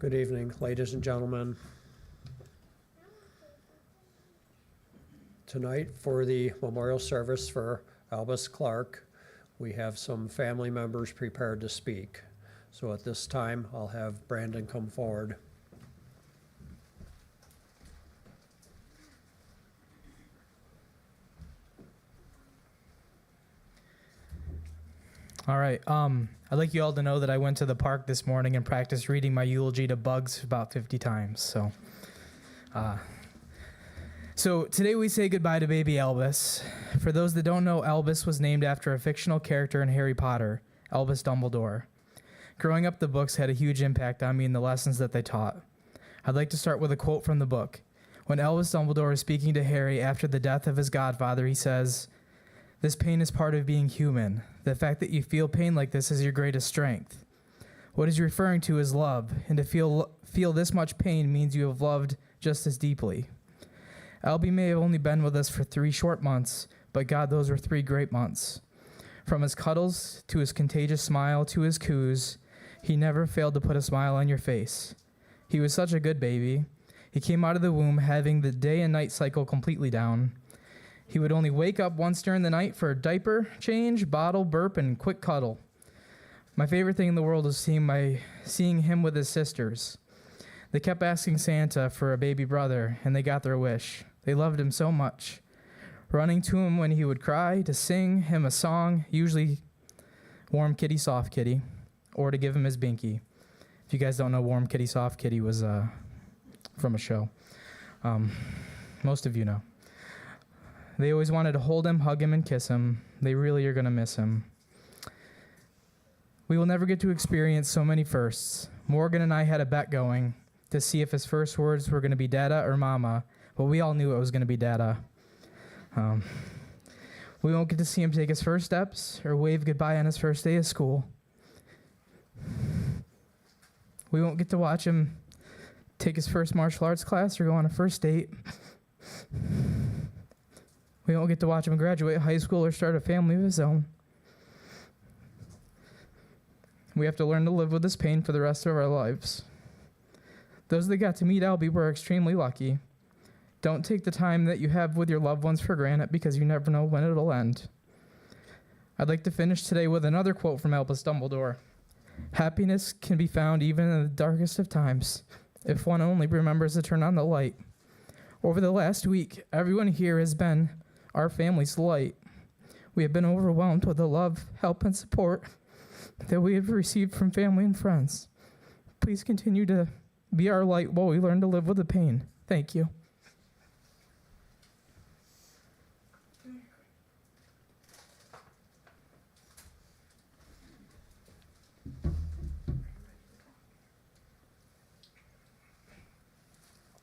Good evening, ladies and gentlemen. Tonight, for the memorial service for Albus Clark, we have some family members prepared to speak. So at this time, I'll have Brandon come forward. All right. I'd like you all to know that I went to the park this morning and practiced reading my eulogy to bugs about 50 times. So today we say goodbye to baby Albus. For those that don't know, Albus was named after a fictional character in Harry Potter, Albus Dumbledore. Growing up, the books had a huge impact on me and the lessons that they taught. I'd like to start with a quote from the book. When Albus Dumbledore is speaking to Harry after the death of his godfather, he says, "This pain is part of being human. The fact that you feel pain like this is your greatest strength." What he's referring to is love, and to feel this much pain means you have loved just as deeply. Albie may have only been with us for 3 short months, but God, those were 3 great months. From his cuddles, to his contagious smile, to his coos, he never failed to put a smile on your face. He was such a good baby. He came out of the womb having the day and night cycle completely down. He would only wake up once during the night for a diaper change, bottle, burp, and quick cuddle. My favorite thing in the world was seeing him with his sisters. They kept asking Santa for a baby brother, and they got their wish. They loved him so much. Running to him when he would cry, to sing him a song, usually Warm Kitty, Soft Kitty, or to give him his binky. If you guys don't know, Warm Kitty, Soft Kitty was from a show. Most of you know. They always wanted to hold him, hug him, and kiss him. They really are going to miss him. We will never get to experience so many firsts. Morgan and I had a bet going to see if his first words were going to be Dada or Mama, but we all knew it was going to be Dada. We won't get to see him take his first steps or wave goodbye on his first day of school. We won't get to watch him take his first martial arts class or go on a first date. We won't get to watch him graduate high school or start a family of his own. We have to learn to live with this pain for the rest of our lives. Those that got to meet Albie were extremely lucky. Don't take the time that you have with your loved ones for granted because you never know when it'll end. I'd like to finish today with another quote from Albus Dumbledore. Happiness can be found even in the darkest of times, if one only remembers to turn on the light. Over the last week, everyone here has been our family's light. We have been overwhelmed with the love, help, and support that we have received from family and friends. Please continue to be our light while we learn to live with the pain. Thank you.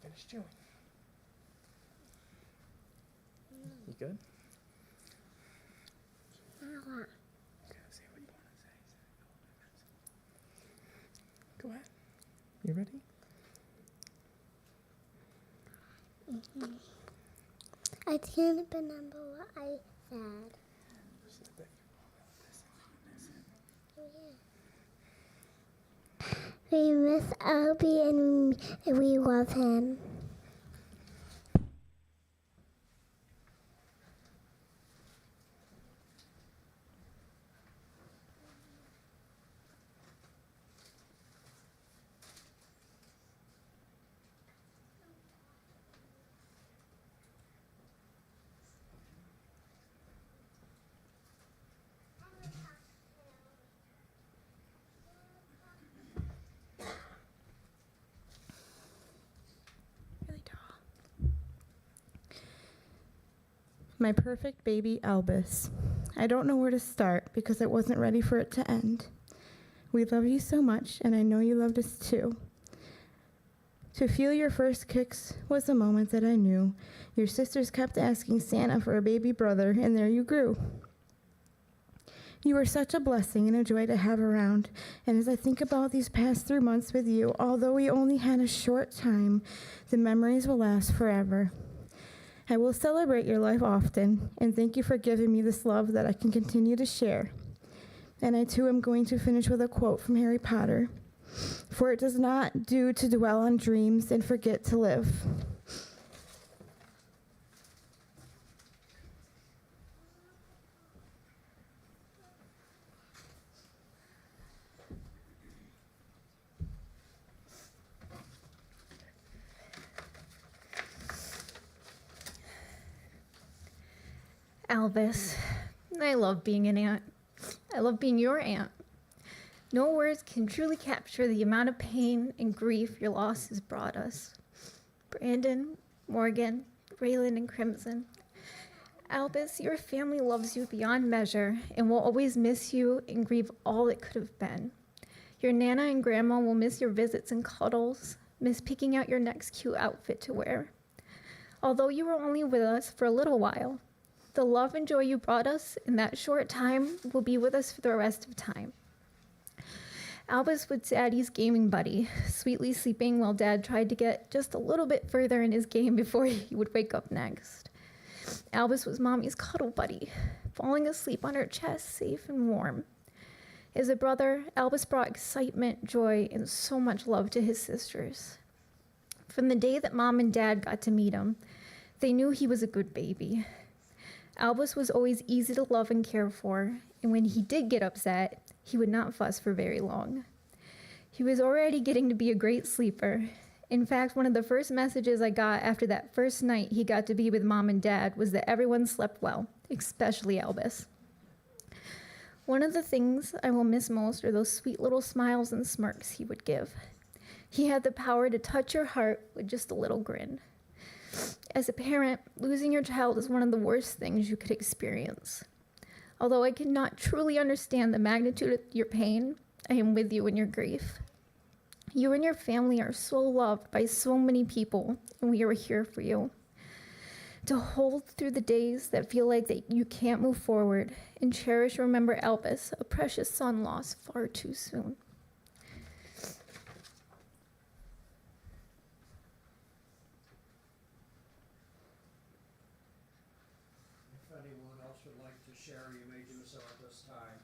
Finish chewing. You good? Say what you want to say. Go ahead. You ready? I can't remember what I said. We miss Albie and we love him. My perfect baby Albus. I don't know where to start because I wasn't ready for it to end. We love you so much, and I know you loved us too. To feel your first kicks was the moment that I knew. Your sisters kept asking Santa for a baby brother, and there you grew. You were such a blessing and a joy to have around, and as I think about these past 3 months with you, although we only had a short time, the memories will last forever. I will celebrate your life often, and thank you for giving me this love that I can continue to share. And I too am going to finish with a quote from Harry Potter. for it does not do to dwell on dreams and forget to live. Albus, I love being an aunt. I love being your aunt. No words can truly capture the amount of pain and grief your loss has brought us. Brandon, Morgan, Raylyn, and Crimson. Albus, your family loves you beyond measure and will always miss you and grieve all it could have been. Your Nana and Grandma will miss your visits and cuddles, miss picking out your next cute outfit to wear. Although you were only with us for a little while, the love and joy you brought us in that short time will be with us for the rest of time. Albus was Daddy's gaming buddy, sweetly sleeping while Dad tried to get just a little bit further in his game before he would wake up next. Albus was Mommy's cuddle buddy, falling asleep on her chest, safe and warm. As a brother, Albus brought excitement, joy, and so much love to his sisters. From the day that Mom and Dad got to meet him, they knew he was a good baby. Albus was always easy to love and care for, and when he did get upset, he would not fuss for very long. He was already getting to be a great sleeper. In fact, one of the first messages I got after that first night he got to be with Mom and Dad was that everyone slept well, especially Albus. One of the things I will miss most are those sweet little smiles and smirks he would give. He had the power to touch your heart with just a little grin. As a parent, losing your child is one of the worst things you could experience. Although I cannot truly understand the magnitude of your pain, I am with you in your grief. You and your family are so loved by so many people, and we are here for you. To hold through the days that feel like that you can't move forward, and cherish and remember Albus, a precious son lost far too soon. If anyone else would like to share, you may do so at this time.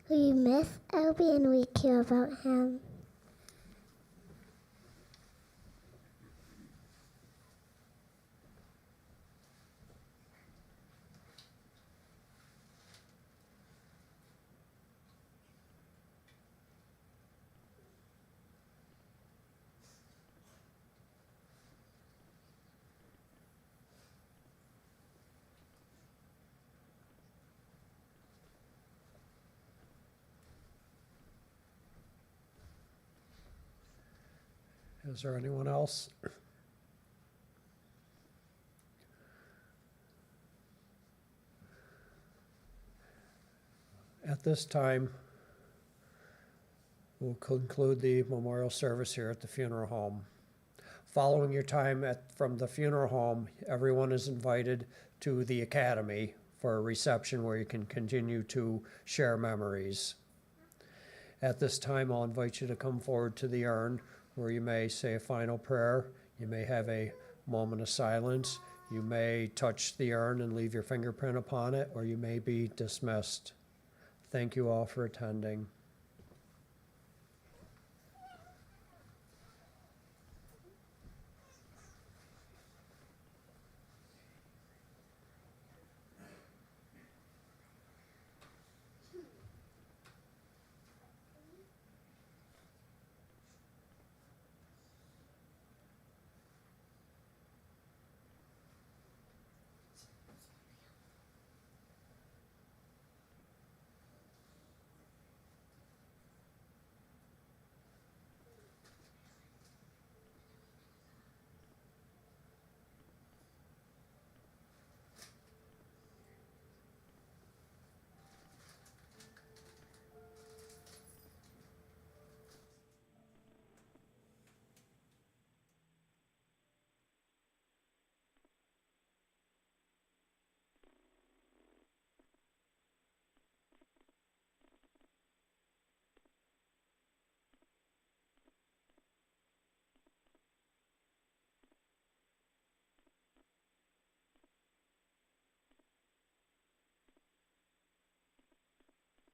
We miss Albie and we care about him. Is there anyone else? At this time, we'll conclude the memorial service here at the funeral home. Following your time from the funeral home, everyone is invited to the academy for a reception where you can continue to share memories. At this time, I'll invite you to come forward to the urn where you may say a final prayer. You may have a moment of silence. You may touch the urn and leave your fingerprint upon it, or you may be dismissed. Thank you all for attending.